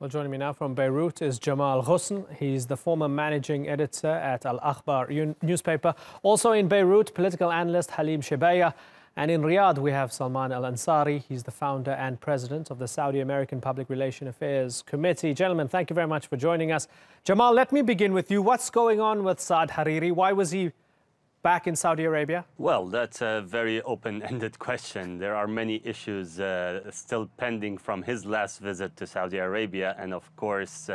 Well, joining me now from Beirut is Jamal Ghosn. He's the former managing editor at Akhbar newspaper. Also in Beirut, political analyst Halim Shebaya. And in Riyadh, we have Salman al Ansari. He's the founder and president of the Saudi American Public Relations Affairs Committee. Gentlemen, thank you very much for joining us. Jamal, let me begin with you. What's going on with Saad Hariri? Why was he back in Saudi Arabia? Well, that's a very open-ended question. There are many issues still pending from his last visit to Saudi Arabia. And of course,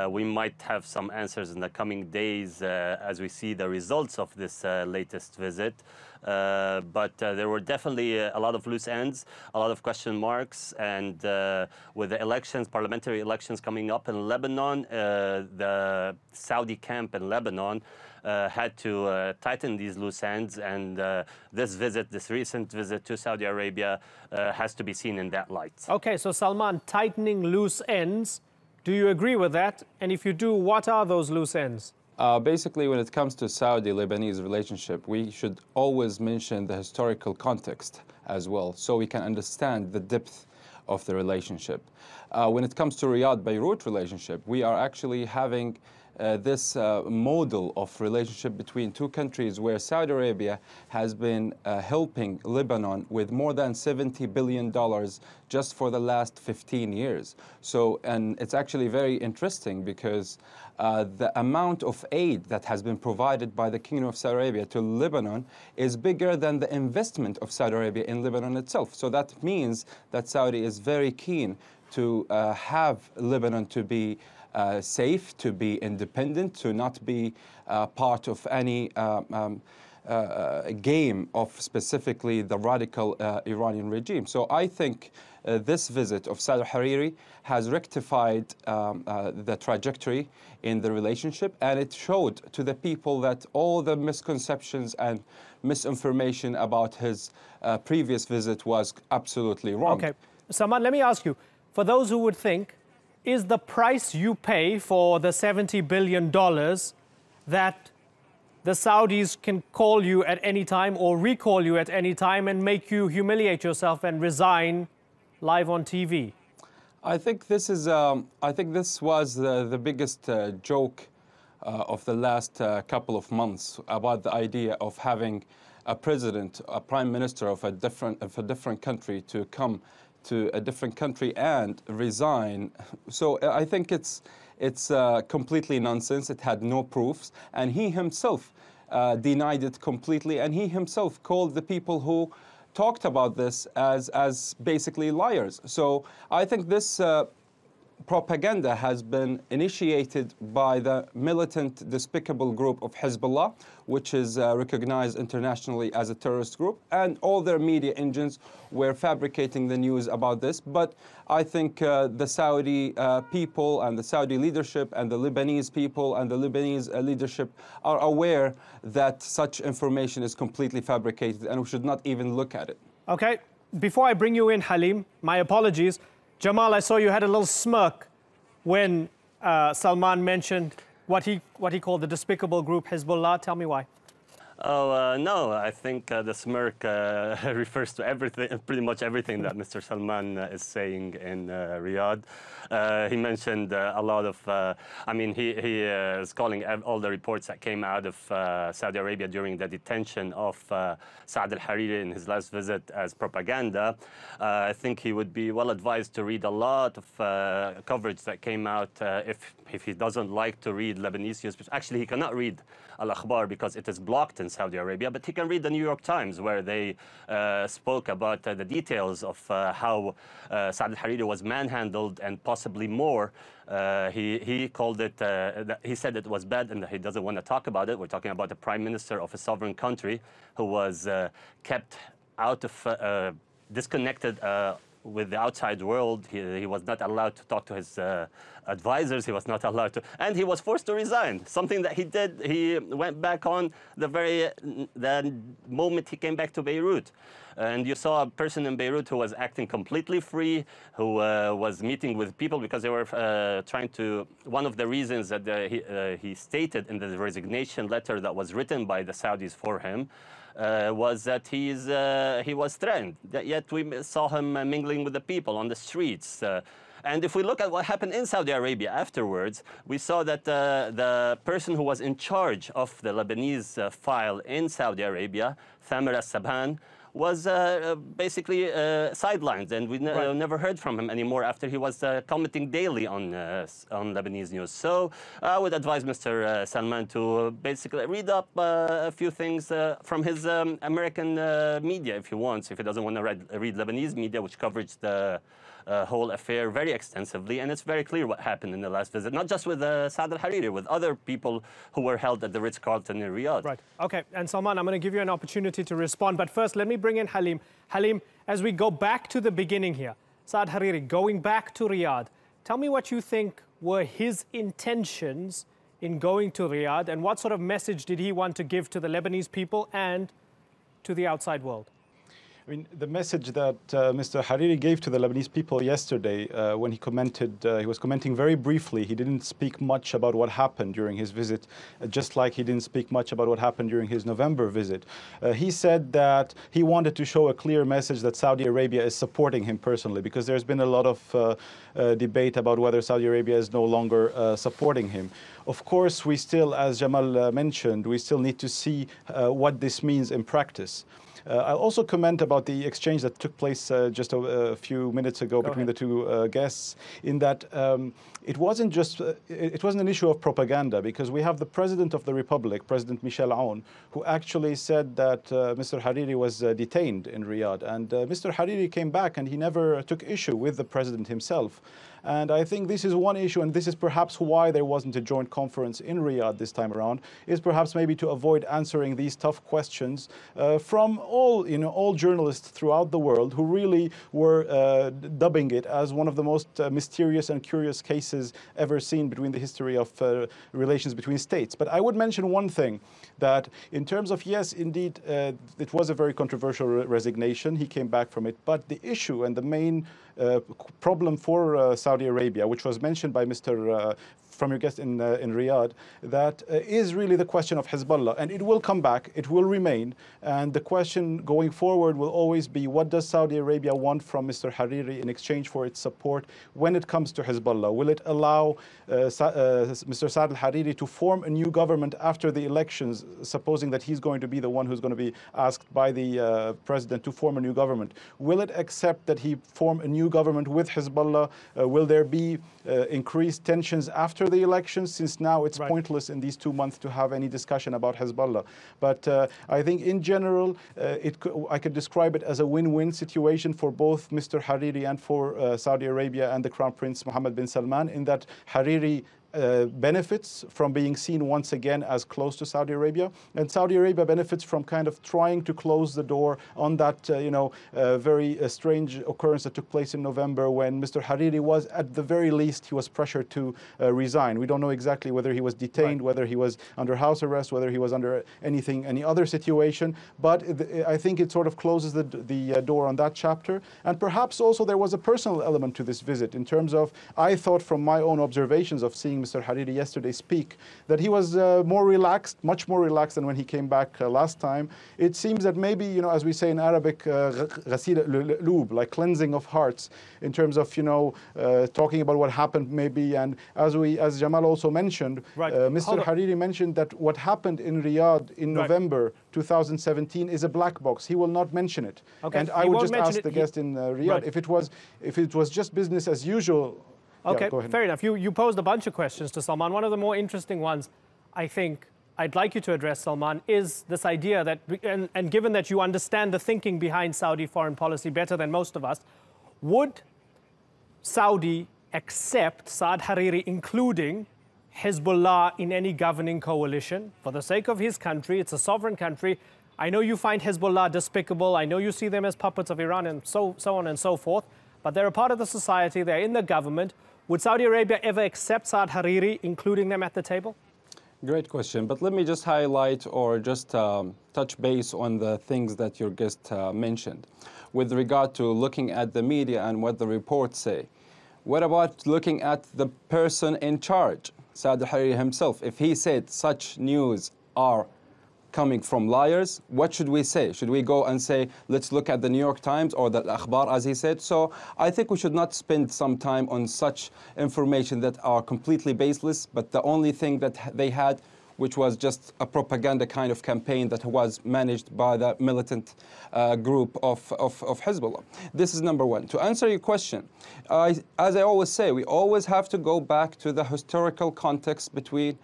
we might have some answers in the coming days as we see the results of this latest visit. But there were definitely a lot of loose ends, a lot of question marks. And with the elections, parliamentary elections coming up in Lebanon, the Saudi camp in Lebanon had to tighten these loose ends, and this recent visit to Saudi Arabia has to be seen in that light. Okay, so Salman, tightening loose ends, do you agree with that? And if you do, what are those loose ends? Basically, when it comes to Saudi-Lebanese relationship, we should always mention the historical context as well, so we can understand the depth of the relationship. When it comes to Riyadh-Beirut relationship, we are actually having this model of relationship between two countries where Saudi Arabia has been helping Lebanon with more than $70 billion just for the last 15 years. So, and it's actually very interesting because the amount of aid that has been provided by the Kingdom of Saudi Arabia to Lebanon is bigger than the investment of Saudi Arabia in Lebanon itself. So that means that Saudi is very keen to have Lebanon to be safe, to be independent, to not be part of any game of specifically the radical Iranian regime. So I think this visit of Saad Hariri has rectified the trajectory in the relationship, and it showed to the people that all the misconceptions and misinformation about his previous visit was absolutely wrong. Okay, Salman, let me ask you, for those who would think, is the price you pay for the $70 billion that the Saudis can call you at any time or recall you at any time and make you humiliate yourself and resign live on TV? I think this is. I think this was the biggest joke of the last couple of months about the idea of having a president, a prime minister of a different country to come to a different country and resign. So I think it's completely nonsense. It had no proofs, and he himself denied it completely, and he himself called the people who talked about this as basically liars. So I think this propaganda has been initiated by the militant, despicable group of Hezbollah, which is recognized internationally as a terrorist group, and all their media engines were fabricating the news about this. But I think the Saudi people and the Saudi leadership and the Lebanese people and the Lebanese leadership are aware that such information is completely fabricated, and we should not even look at it. Okay, before I bring you in, Halim, my apologies. Jamal, I saw you had a little smirk when Salman mentioned what he called the despicable group Hezbollah. Tell me why. Oh, no, I think the smirk refers to everything, pretty much everything that Mr. Salman is saying in Riyadh. He mentioned a lot of, I mean, he is calling all the reports that came out of Saudi Arabia during the detention of Saad Hariri in his last visit as propaganda. I think he would be well advised to read a lot of coverage that came out if he doesn't like to read Lebanese newspapers. Actually, he cannot read Akhbar because it is blocked in Saudi Arabia, but he can read the New York Times, where they spoke about the details of how Saad Hariri was manhandled and possibly more. He called it, he said it was bad and he doesn't want to talk about it. We're talking about the prime minister of a sovereign country who was kept out of, disconnected with the outside world. He was not allowed to talk to his advisors. He was not allowed to, and he was forced to resign. Something that he did. He went back on the moment he came back to Beirut, and you saw a person in Beirut who was acting completely free, who was meeting with people because they were trying to. One of the reasons that he stated in the resignation letter that was written by the Saudis for him was that he was threatened. Yet we saw him mingling with the people on the streets. And if we look at what happened in Saudi Arabia afterwards, we saw that the person who was in charge of the Lebanese file in Saudi Arabia, Thamer al-Sabhan, was basically sidelined, and we never heard from him anymore after he was commenting daily on Lebanese news. So I would advise Mr. Salman to basically read up a few things from his American media if he wants, if he doesn't want to read Lebanese media, which coverage the whole affair very extensively, and it's very clear what happened in the last visit, not just with Saad Hariri, with other people who were held at the Ritz-Carlton in Riyadh. Right. Okay. And Salman, I'm going to give you an opportunity to respond, but first let me bring in Halim. Halim, as we go back to the beginning here, Saad Hariri, going back to Riyadh, tell me what you think were his intentions in going to Riyadh, and what sort of message did he want to give to the Lebanese people and to the outside world? I mean, the message that Mr. Hariri gave to the Lebanese people yesterday when he commented, he was commenting very briefly. He didn't speak much about what happened during his visit, just like he didn't speak much about what happened during his November visit. He said that he wanted to show a clear message that Saudi Arabia is supporting him personally, because there's been a lot of debate about whether Saudi Arabia is no longer supporting him. Of course, we still, as Jamal mentioned, we still need to see what this means in practice. I'll also comment about the exchange that took place just a few minutes ago between the two guests, in that it wasn't an issue of propaganda, because we have the President of the Republic, President Michel Aoun, who actually said that Mr. Hariri was detained in Riyadh. And Mr. Hariri came back and he never took issue with the President himself. And I think this is one issue, and this is perhaps why there wasn't a joint conference in Riyadh this time around, is perhaps maybe to avoid answering these tough questions from all journalists throughout the world, who really were dubbing it as one of the most mysterious and curious cases ever seen between the history of relations between states. But I would mention one thing, that in terms of, yes, indeed, it was a very controversial resignation. He came back from it. But the issue and the main problem for Saudi Arabia, which was mentioned by Mr. From your guest in Riyadh, that is really the question of Hezbollah. And it will come back, it will remain. And the question going forward will always be, what does Saudi Arabia want from Mr. Hariri in exchange for its support when it comes to Hezbollah? Will it allow Mr. Saad Hariri to form a new government after the elections, supposing that he's going to be the one who's going to be asked by the president to form a new government? Will it accept that he form a new government with Hezbollah? Will there be increased tensions after the elections, since now it's pointless in these 2 months to have any discussion about Hezbollah? But I think in general, I could describe it as a win-win situation for both Mr. Hariri and for Saudi Arabia and the Crown Prince Mohammed bin Salman, in that Hariri benefits from being seen once again as close to Saudi Arabia, and Saudi Arabia benefits from kind of trying to close the door on that very strange occurrence that took place in November, when Mr. Hariri was, at the very least, he was pressured to resign. We don't know exactly whether he was detained, whether he was under house arrest, whether he was under any other situation, but I think it sort of closes the door on that chapter. And perhaps also there was a personal element to this visit, in terms of, I thought from my own observations of seeing Mr. Hariri yesterday speak, that he was more relaxed, much more relaxed than when he came back last time. It seems that maybe, as we say in Arabic, ghasil al-qulub, like cleansing of hearts, in terms of, talking about what happened maybe. And as Jamal also mentioned, Mr. Hariri mentioned that what happened in Riyadh in November 2017 is a black box. He will not mention it. Okay. And I would just ask the guest in Riyadh, if it was just business as usual. Okay, fair enough. You posed a bunch of questions to Salman. One of the more interesting ones, I think, I'd like you to address, Salman, is this idea that, and given that you understand the thinking behind Saudi foreign policy better than most of us, would Saudi accept Saad Hariri including Hezbollah in any governing coalition? For the sake of his country, it's a sovereign country. I know you find Hezbollah despicable. I know you see them as puppets of Iran and so on and so forth. But they're a part of the society. They're in the government. Would Saudi Arabia ever accept Saad Hariri, including them at the table? Great question. But let me just highlight or just touch base on the things that your guest mentioned with regard to looking at the media and what the reports say. What about looking at the person in charge, Saad Hariri himself? If he said such news are coming from liars, what should we say? Should we go and say, let's look at the New York Times or the Akhbar, as he said? So I think we should not spend some time on such information that are completely baseless, but the only thing that they had, which was just a propaganda kind of campaign that was managed by the militant group of Hezbollah. This is number one. To answer your question, as I always say, we always have to go back to the historical context between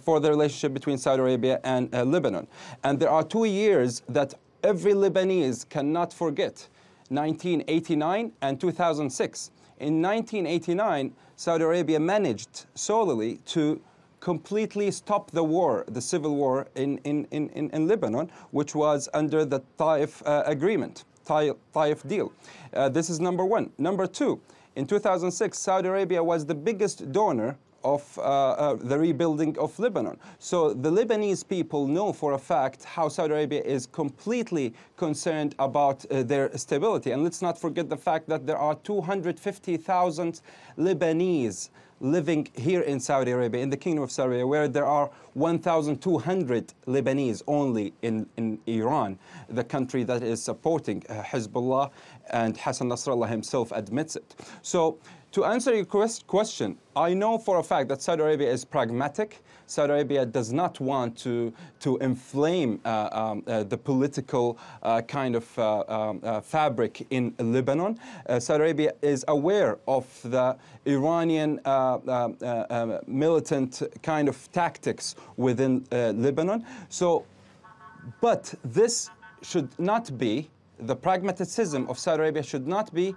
for the relationship between Saudi Arabia and Lebanon. And there are 2 years that every Lebanese cannot forget, 1989 and 2006. In 1989, Saudi Arabia managed solely to completely stop the war, the civil war in Lebanon, which was under the Taif agreement, Taif deal. This is number one. Number two, in 2006, Saudi Arabia was the biggest donor of the rebuilding of Lebanon. So the Lebanese people know for a fact how Saudi Arabia is completely concerned about their stability. And let's not forget the fact that there are 250,000 Lebanese living here in Saudi Arabia, in the Kingdom of Saudi Arabia, where there are 1,200 Lebanese only in Iran, the country that is supporting Hezbollah, and Hassan Nasrallah himself admits it. So to answer your question, I know for a fact that Saudi Arabia is pragmatic. Saudi Arabia does not want to inflame the political kind of fabric in Lebanon. Saudi Arabia is aware of the Iranian militant kind of tactics within Lebanon. So, but this should not be, the pragmatism of Saudi Arabia should not be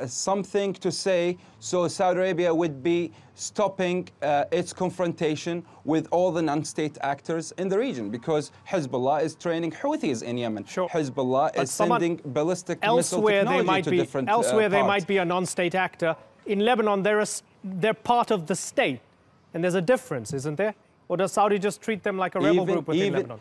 something to say, so Saudi Arabia would be stopping its confrontation with all the non-state actors in the region, because Hezbollah is training Houthis in Yemen. Sure. Hezbollah is sending ballistic missile technology to different Elsewhere they parts. might be a non-state actor. In Lebanon, they're part of the state, and there's a difference, isn't there? Or does Saudi just treat them like a rebel group within Lebanon?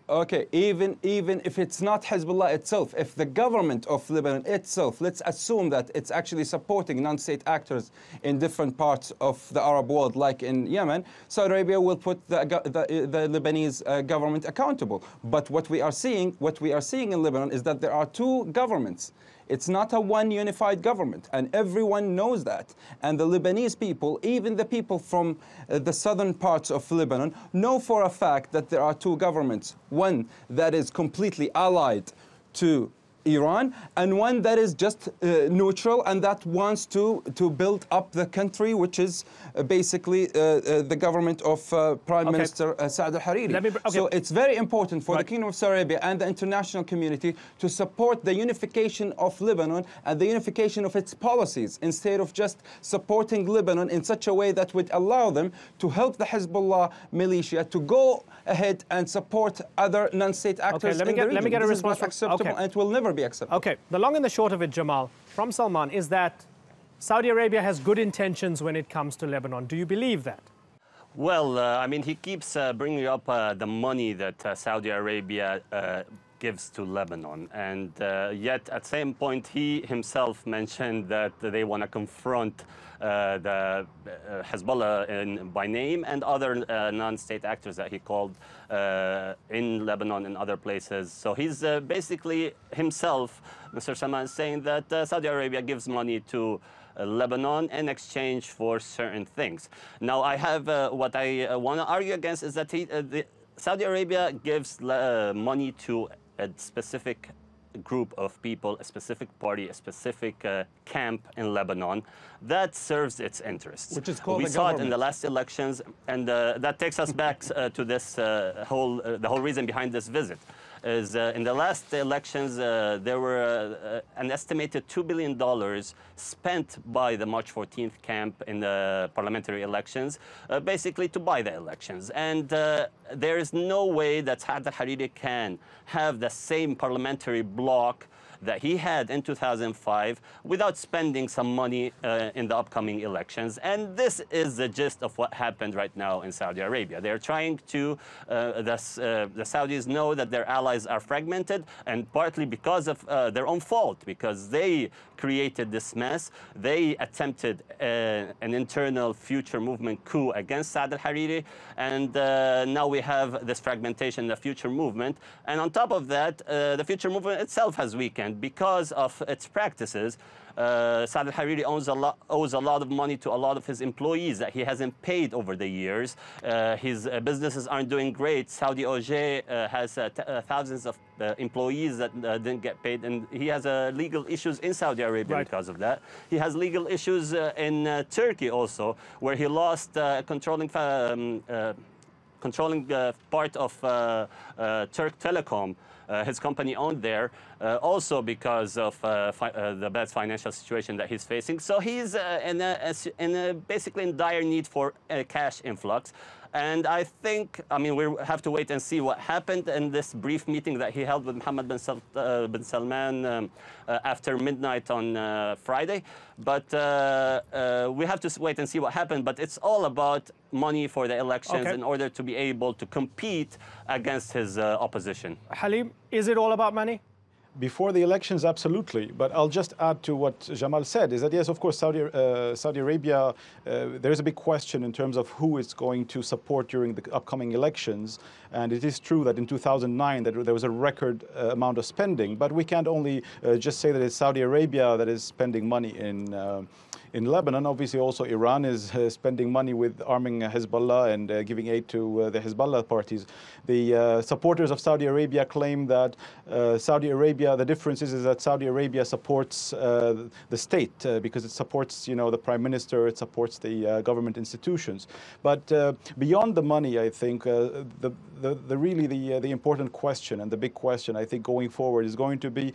Okay, even if it's not Hezbollah itself, if the government of Lebanon itself, let's assume that it's actually supporting non-state actors in different parts of the Arab world, like in Yemen, Saudi Arabia will put the Lebanese government accountable. But what we are seeing in Lebanon is that there are two governments. It's not a one unified government, and everyone knows that. And the Lebanese people, even the people from the southern parts of Lebanon, know for a fact that there are two governments. One that is completely allied to Iran, and one that is just neutral and that wants to build up the country, which is basically the government of Prime Minister Saad Hariri. So it's very important for the Kingdom of Saudi Arabia and the international community to support the unification of Lebanon and the unification of its policies, instead of just supporting Lebanon in such a way that would allow them to help the Hezbollah militia to go ahead and support other non-state actors in the region. Let me get a response from acceptable, and it will never be acceptable. Okay, the long and the short of it, Jamal, from Salman, is that Saudi Arabia has good intentions when it comes to Lebanon. Do you believe that? Well, I mean, he keeps bringing up the money that Saudi Arabia gives to Lebanon. And yet, at the same point, he himself mentioned that they want to confront the Hezbollah by name and other non-state actors that he called in Lebanon and other places. So he's basically himself, Mr. Salman, saying that Saudi Arabia gives money to Lebanon in exchange for certain things. Now, I have what I want to argue against is that Saudi Arabia gives money to a specific group of people, a specific party, a specific camp in Lebanon that serves its interests. Which is called we the saw government. it in the last elections, and that takes us back to this the whole reason behind this visit. Is in the last elections, there were an estimated $2 billion spent by the March 14th camp in the parliamentary elections, basically to buy the elections. And there is no way that Saad Hariri can have the same parliamentary bloc that he had in 2005 without spending some money in the upcoming elections. And this is the gist of what happened right now in Saudi Arabia. They're trying to, the Saudis know that their allies are fragmented, and partly because of their own fault, because they created this mess. They attempted an internal future movement coup against Saad Hariri, and now we have this fragmentation in the future movement. And on top of that, the future movement itself has weakened because of its practices. Saad Hariri owes a lot of money to a lot of his employees that he hasn't paid over the years. His businesses aren't doing great. Saudi OJ has thousands of employees that didn't get paid, and he has legal issues in Saudi Arabia because of that. He has legal issues in Turkey also, where he lost controlling part of Turk Telecom. His company owned there, also because of the bad financial situation that he's facing. So he's basically in dire need for a cash influx. And I think, I mean, we have to wait and see what happened in this brief meeting that he held with Mohammed bin Salman after midnight on Friday. But we have to wait and see what happened. But it's all about money for the elections in order to be able to compete against his opposition. Halim, is it all about money? Before the elections, absolutely. But I'll just add to what Jamal said, is that yes, of course, Saudi Arabia, there is a big question in terms of who it's going to support during the upcoming elections. And it is true that in 2009 that there was a record amount of spending. But we can't only just say that it's Saudi Arabia that is spending money in Lebanon. Obviously, also Iran is spending money with arming Hezbollah and giving aid to the Hezbollah parties. The supporters of Saudi Arabia claim that Saudi Arabia, the difference is that Saudi Arabia supports the state because it supports, the prime minister, it supports the government institutions. But beyond the money, I think the important question and the big question, I think, going forward is going to be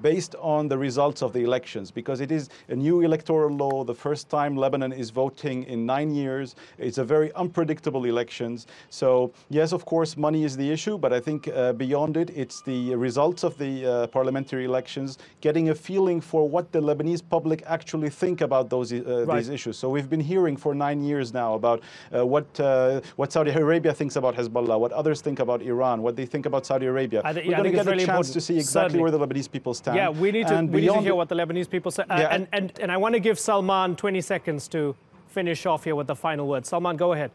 based on the results of the elections, because it is a new electoral law, the first time Lebanon is voting in 9 years. It's a very unpredictable elections. So yes, of course, money is the issue, but I think beyond it, it's the results of the parliamentary elections, getting a feeling for what the Lebanese public actually think about these issues. So we've been hearing for 9 years now about what Saudi Arabia thinks about Hezbollah, what others think about Iran, what they think about Saudi Arabia. We're going to get a chance to see exactly where the Lebanese people stand. Yeah, we need to hear what the Lebanese people say. And I want to give Salman 20 seconds to finish off here with the final word. Salman, go ahead.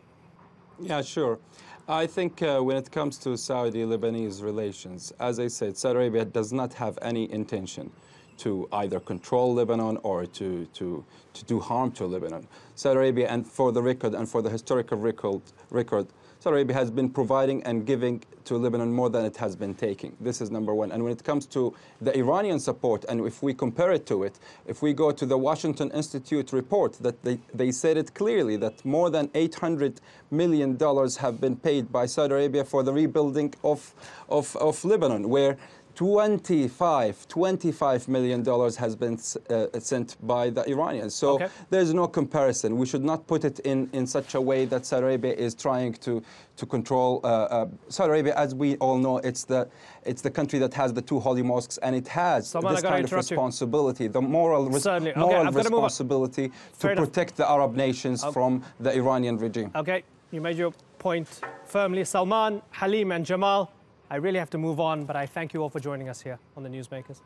Yeah, sure. I think when it comes to Saudi-Lebanese relations, as I said, Saudi Arabia does not have any intention to either control Lebanon or to do harm to Lebanon. Saudi Arabia, and for the record and for the historical record, Saudi Arabia has been providing and giving to Lebanon more than it has been taking. This is number one. And when it comes to the Iranian support, and if we compare it to it, if we go to the Washington Institute report, that they said it clearly that more than $800 million have been paid by Saudi Arabia for the rebuilding of Lebanon, where $25 million has been sent by the Iranians. So there's no comparison. We should not put it in such a way that Saudi Arabia is trying to control. Saudi Arabia, as we all know, it's the country that has the 2 holy mosques, and it has this kind of responsibility, the moral responsibility to protect the Arab nations from the Iranian regime. Okay, you made your point firmly. Salman, Halim, and Jamal, I really have to move on, but I thank you all for joining us here on the Newsmakers.